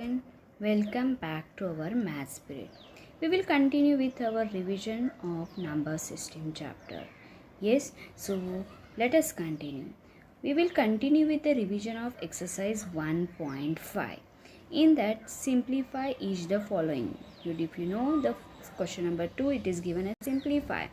And welcome back to our maths period. We will continue with our revision of number system chapter. Yes, so let us continue. We will continue with the revision of exercise 1.5. In that, simplify each the following. If you know the question number 2, it is given as simplify.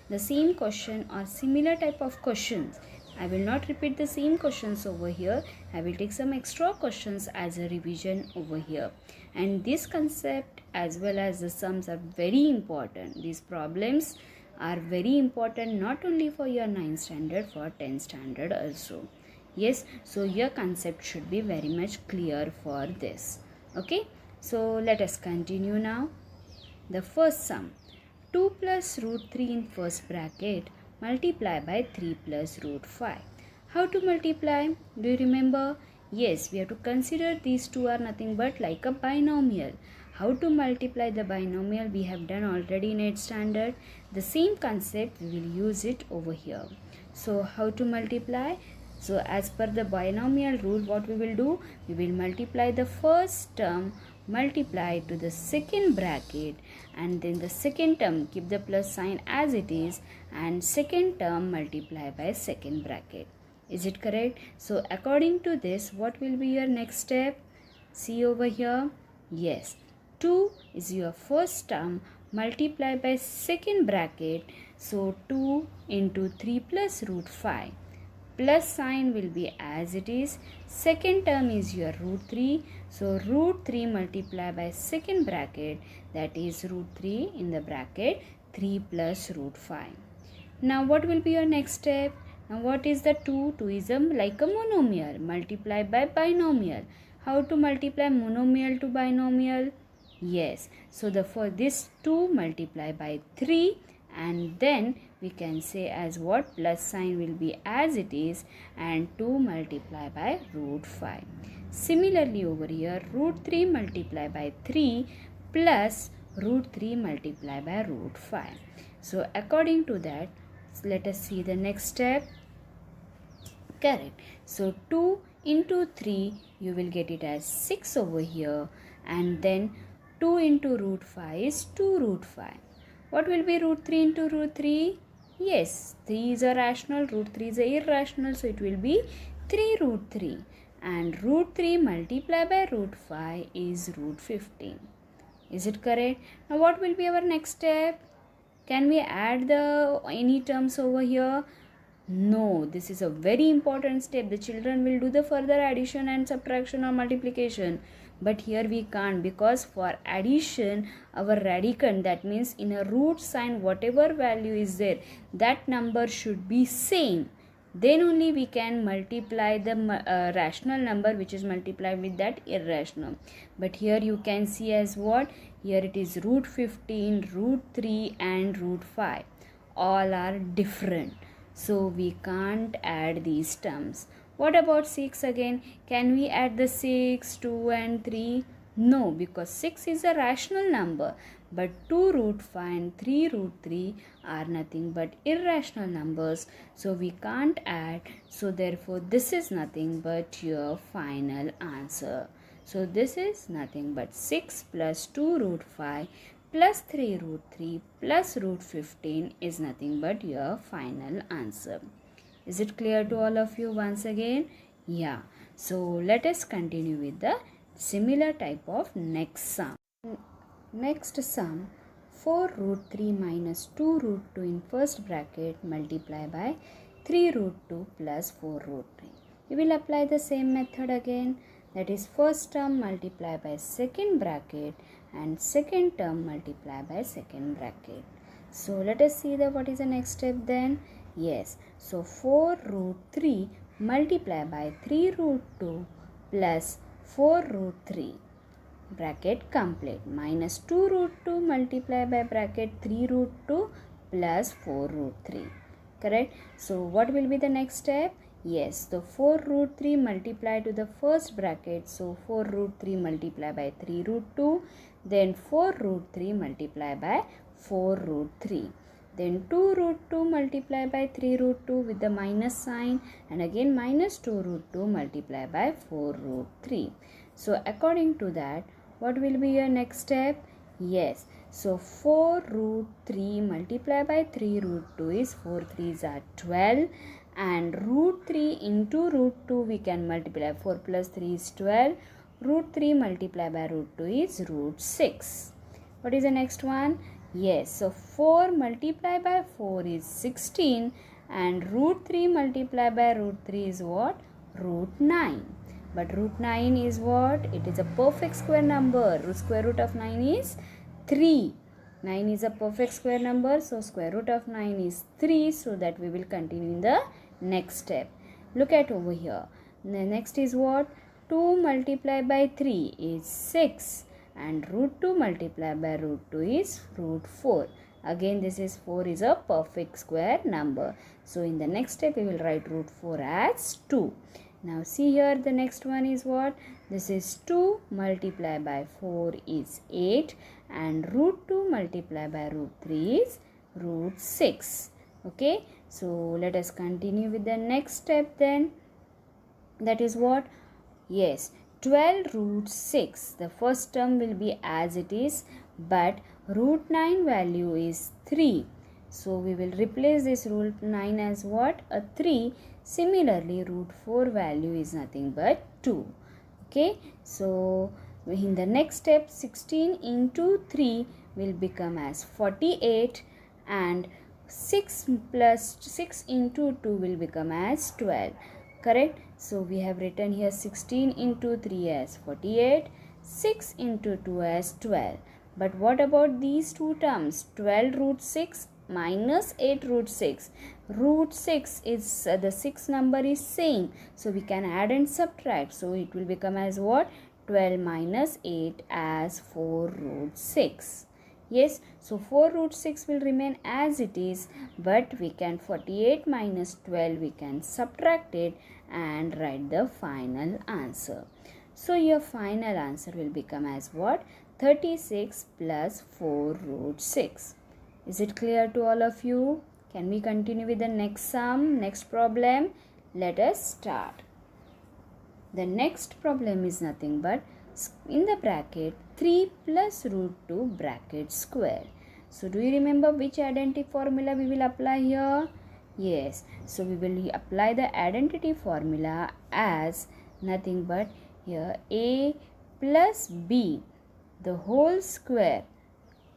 The same question or similar type of questions. I will not repeat the same questions over here. I will take some extra questions as a revision over here. And this concept as well as the sums are very important. These problems are very important not only for your 9th standard, for 10th standard also. Yes, so your concept should be very much clear for this. Okay, so let us continue now. The first sum, 2 plus root 3 in first bracket multiply by 3 plus root 5. How to multiply? Do you remember? Yes, we have to consider these two are nothing but like a binomial. How to multiply the binomial we have done already in 8th standard. The same concept we will use it over here. So how to multiply? So as per the binomial rule, what we will do? We will multiply the first term multiply to the second bracket, and then the second term keep the plus sign as it is, and second term multiply by second bracket. Is it correct? So according to this, what will be your next step? See over here. Yes, 2 is your first term multiply by second bracket. So 2 into 3 plus root 5. Plus sign will be as it is. Second term is your root 3. So root 3 multiply by second bracket, that is root 3 in the bracket 3 plus root 5. Now what will be your next step? Now what is the 2? 2 is like a monomial. Multiply by binomial. How to multiply monomial to binomial? Yes. So for this 2 multiply by 3, and then we can say as what? Plus sign will be as it is, and 2 multiply by root 5. Similarly over here, root 3 multiply by 3 plus root 3 multiply by root 5. So according to that, let us see the next step. Correct. So 2 into 3, you will get it as 6 over here, and then 2 into root 5 is 2 root 5. What will be root 3 into root 3? Yes, 3 is a rational, root 3 is a irrational, so it will be 3 root 3. And root 3 multiplied by root 5 is root 15. Is it correct? Now what will be our next step? Can we add any terms over here? No, this is a very important step. The children will do the further addition and subtraction or multiplication. But here we can't, because for addition, our radicand, that means in a root sign, whatever value is there, that number should be same. Then only we can multiply the rational number which is multiplied with that irrational. But here you can see as what? Here it is root 15, root 3 and root 5. All are different. So we can't add these terms. What about 6 again? Can we add the 6, 2 and 3? No, because 6 is a rational number. But 2 root 5 and 3 root 3 are nothing but irrational numbers. So we can't add. So therefore this is nothing but your final answer. So this is nothing but 6 plus 2 root 5 plus 3 root 3 plus root 15 is nothing but your final answer. Is it clear to all of you once again? Yeah. So let us continue with the similar type of next sum. Next sum, 4 root 3 minus 2 root 2 in first bracket multiply by 3 root 2 plus 4 root 3. We will apply the same method again. That is first term multiply by second bracket and second term multiply by second bracket. So let us see what is the next step then. Yes, so 4 root 3 multiply by 3 root 2 plus 4 root 3. Bracket complete. Minus 2 root 2 multiply by bracket 3 root 2 plus 4 root 3. Correct? So what will be the next step? Yes, the 4 root 3 multiply to the first bracket. So 4 root 3 multiply by 3 root 2. Then 4 root 3 multiply by 4 root 3. Then 2 root 2 multiply by 3 root 2 with the minus sign, and again minus 2 root 2 multiply by 4 root 3. So according to that, what will be your next step? Yes, so 4 root 3 multiplied by 3 root 2 is 4 3s are 12, and root 3 into root 2 we can multiply. 4 plus 3 is 12. Root 3 multiplied by root 2 is root 6. What is the next one? Yes, so 4 multiplied by 4 is 16, and root 3 multiplied by root 3 is what? Root 9. But root 9 is what? It is a perfect square number. Square root of 9 is 3. 9 is a perfect square number, so square root of 9 is 3, so that we will continue in the next step. Look at over here. The next is what? 2 multiplied by 3 is 6, and root 2 multiplied by root 2 is root 4. Again, this is 4 is a perfect square number. So in the next step, we will write root 4 as 2. Now see here, the next one is what? This is 2 multiplied by 4 is 8, and root 2 multiplied by root 3 is root 6. Okay, so let us continue with the next step then. That is what? Yes, 12 root 6. The first term will be as it is, but root 9 value is 3. So we will replace this root 9 as what? A 3. Similarly, root 4 value is nothing but 2. Okay, so in the next step, 16 into 3 will become as 48, and 6 plus 6 into 2 will become as 12. Correct? So we have written here 16 into 3 as 48, 6 into 2 as 12. But what about these two terms? 12 root 6 minus 8 root 6. Root 6 is the 6 number is same, so we can add and subtract. So it will become as what? 12 minus 8 as 4 root 6. Yes, so 4 root 6 will remain as it is, but we can 48 minus 12 we can subtract it and write the final answer. So your final answer will become as what? 36 plus 4 root 6. Is it clear to all of you? Can we continue with the next sum, next problem? Let us start. The next problem is nothing but in the bracket 3 plus root 2 bracket square. So do you remember which identity formula we will apply here? Yes, so we will apply the identity formula as nothing but here a plus b the whole square.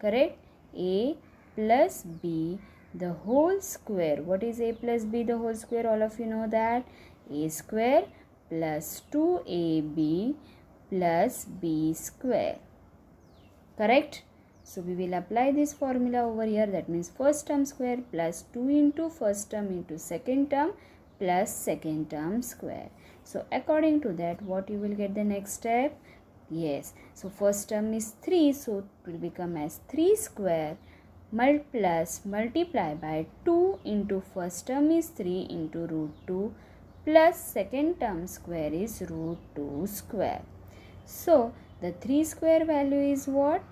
Correct? A plus b the whole square. What is a plus b the whole square? All of you know that. A square plus 2ab plus b square. Correct? So we will apply this formula over here. That means first term square plus 2 into first term into second term plus second term square. So according to that, what you will get the next step? Yes, so first term is 3, so it will become as 3 square plus multiply by 2 into first term is 3 into root 2 plus second term square is root 2 square. So the 3 square value is what?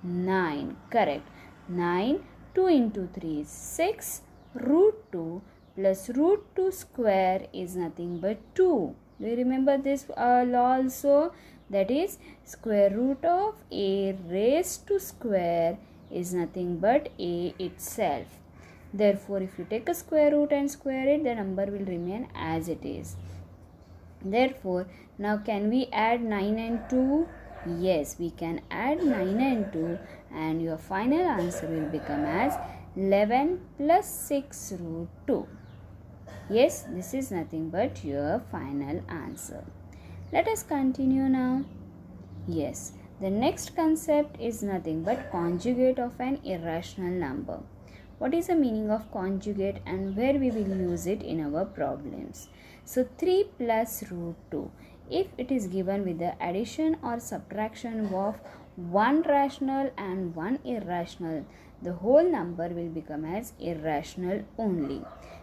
9. Correct. 9. 2 into 3 is 6. Root 2 plus root 2 square is nothing but 2. Do you remember this law also? That is square root of a raised to square is nothing but a itself. Therefore, if you take a square root and square it, the number will remain as it is. Therefore, now can we add 9 and 2? Yes, we can add 9 and 2, and your final answer will become as 11 plus 6 root 2. Yes, this is nothing but your final answer. Let us continue now. Yes, the next concept is nothing but conjugate of an irrational number. What is the meaning of conjugate and where we will use it in our problems? So 3 plus root 2. If it is given with the addition or subtraction of one rational and one irrational, the whole number will become as irrational only.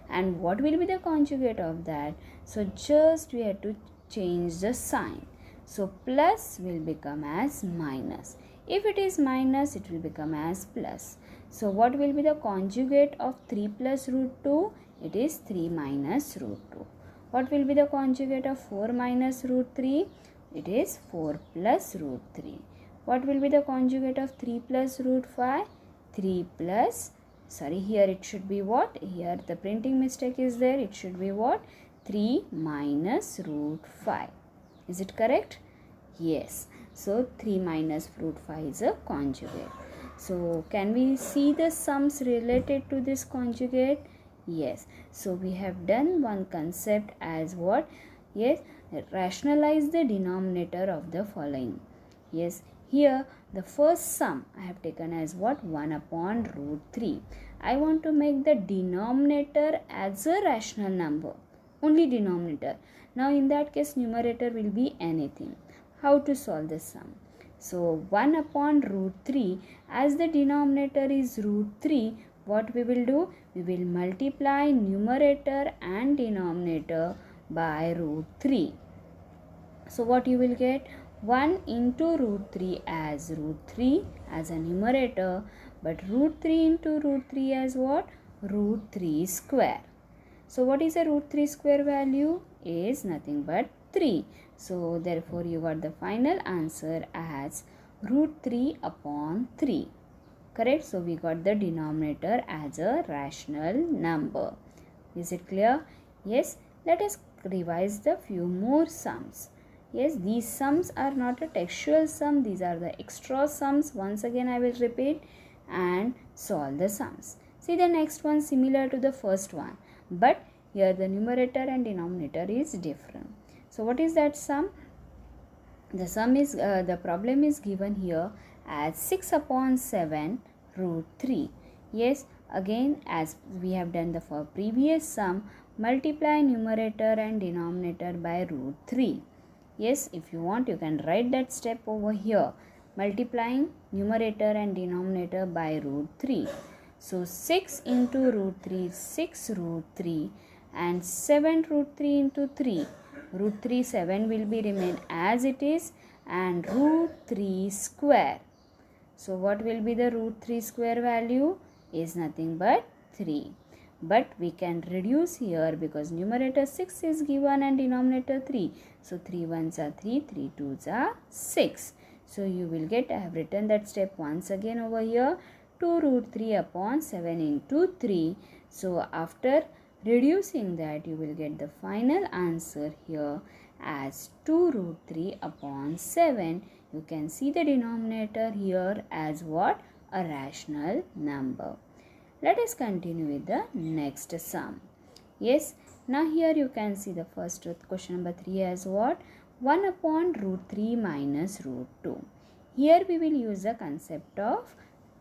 And what will be the conjugate of that? So just we have to change the sign. So plus will become as minus. If it is minus, it will become as plus. So what will be the conjugate of 3 plus root 2? It is 3 minus root 2. What will be the conjugate of 4 minus root 3? It is 4 plus root 3. What will be the conjugate of 3 plus root 5? 3 plus, here it should be what? Here the printing mistake is there. It should be what? 3 minus root 5. Is it correct? Yes. So 3 minus root 5 is a conjugate. So can we see the sums related to this conjugate? Yes. So we have done one concept as what? Yes. Rationalize the denominator of the following. Yes. Here the first sum I have taken as what? 1 upon root 3. I want to make the denominator as a rational number. Only denominator. Now in that case numerator will be anything. How to solve this sum? So 1 upon root 3, as the denominator is root 3, what we will do? We will multiply numerator and denominator by root 3. So what you will get? 1 into root 3 as root 3 as a numerator, but root 3 into root 3 as what? Root 3 square. So what is a root 3 square value? Is nothing but 3. So therefore you got the final answer as root 3 upon 3. Correct? So we got the denominator as a rational number. Is it clear? Yes. Let us revise the few more sums. Yes, these sums are not a textual sum. These are the extra sums. Once again I will repeat and solve the sums. See the next one similar to the first one, but here the numerator and denominator is different. So what is that sum? The sum is the problem is given here as 6 upon 7 root 3. Yes, again as we have done the previous sum, multiply numerator and denominator by root 3. Yes, if you want you can write that step over here, multiplying numerator and denominator by root 3. So 6 into root 3 is 6 root 3 and 7 root 3 into 3. Root 3 7 will be remain as it is and root 3 square. So what will be the root 3 square value? Is nothing but 3. But we can reduce here because numerator 6 is given and denominator 3. So 3 ones are 3, 3 twos are 6. So you will get, I have written that step once again over here, 2 root 3 upon 7 into 3. So after reducing that you will get the final answer here as 2 root 3 upon 7. You can see the denominator here as what? A rational number. Let us continue with the next sum. Yes, now here you can see the first question number 3 as what? 1 upon root 3 minus root 2. Here we will use the concept of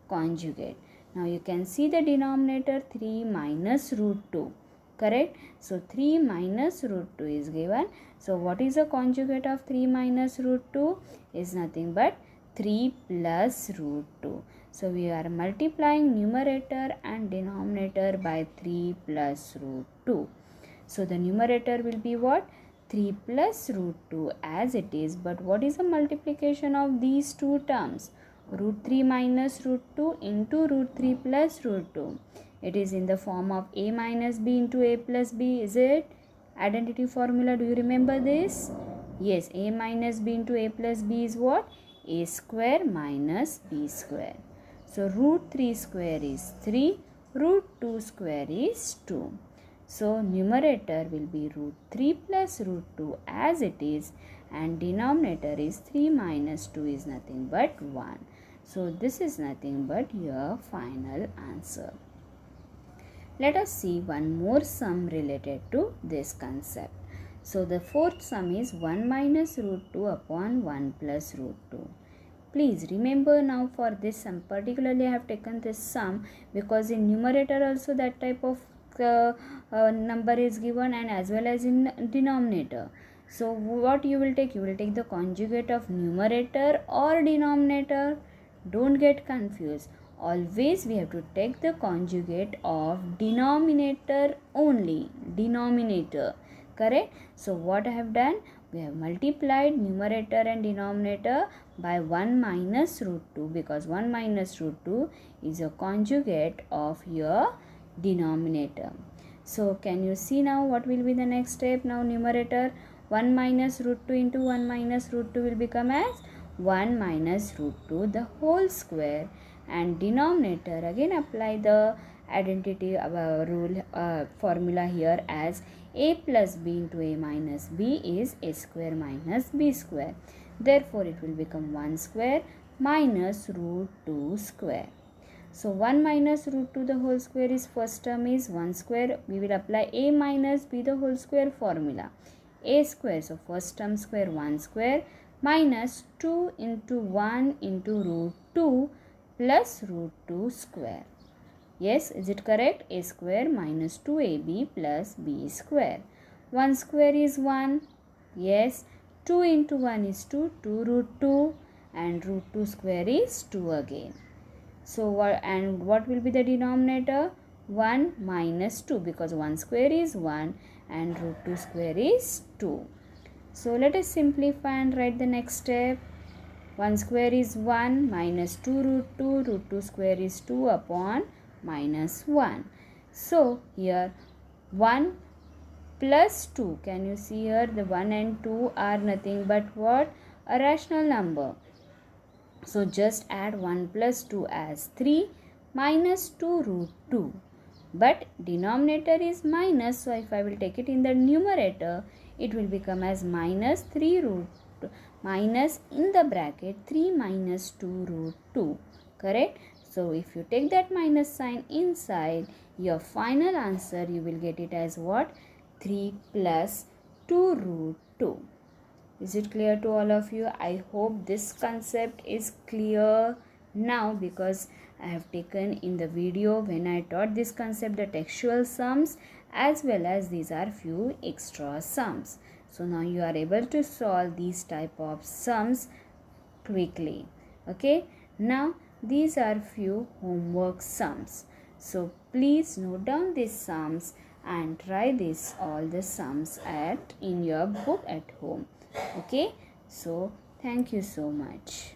conjugate. Now you can see the denominator 3 minus root 2. Correct? So 3 minus root 2 is given. So what is the conjugate of 3 minus root 2? Is nothing but 3 plus root 2. So we are multiplying numerator and denominator by 3 plus root 2. So the numerator will be what? 3 plus root 2 as it is. But what is the multiplication of these two terms? Root 3 minus root 2 into root 3 plus root 2. It is in the form of a minus b into a plus b. Is it? Identity formula. Do you remember this? Yes. A minus b into a plus b is what? A square minus b square. So root 3 square is 3. Root 2 square is 2. So numerator will be root 3 plus root 2 as it is. And denominator is 3 minus 2 is nothing but 1. So this is nothing but your final answer. Let us see one more sum related to this concept. So the fourth sum is 1 minus root 2 upon 1 plus root 2. Please remember now for this sum, particularly I have taken this sum because in numerator also that type of number is given and as well as in denominator. So what you will take? You will take the conjugate of numerator or denominator. Don't get confused. Always we have to take the conjugate of denominator only. Denominator. Correct? So what I have done? We have multiplied numerator and denominator by 1 minus root 2 because 1 minus root 2 is a conjugate of your denominator. So can you see now what will be the next step? Now numerator 1 minus root 2 into 1 minus root 2 will become as 1 minus root 2 the whole square, and denominator again apply the identity rule formula here as a plus b into a minus b is a square minus b square. Therefore, it will become 1 square minus root 2 square. So 1 minus root 2 the whole square is first term is 1 square. We will apply a minus b the whole square formula. A square, so first term square 1 square minus 2 into 1 into root 2 plus root 2 square. Yes, is it correct? A square minus 2ab plus b square. 1 square is 1. Yes. 2 into 1 is 2. 2 root 2 and root 2 square is 2 again. So what will be the denominator? 1 minus 2, because 1 square is 1 and root 2 square is 2. So let us simplify and write the next step. 1 square is 1 minus 2 root 2 square is 2 upon minus 1. So here 1 plus 2, can you see here the 1 and 2 are nothing but what? A rational number. So just add 1 plus 2 as 3 minus 2 root 2. But denominator is minus, so if I will take it in the numerator, it will become as minus 3 root minus in the bracket 3 minus 2 root 2. Correct? So if you take that minus sign inside, your final answer you will get it as what? 3 plus 2 root 2. Is it clear to all of you? I hope this concept is clear now, because I have taken in the video when I taught this concept the textual sums as well as these are few extra sums. So now you are able to solve these type of sums quickly. Okay. Now these are few homework sums. So please note down these sums and try this all the sums in your book at home. Okay. So thank you so much.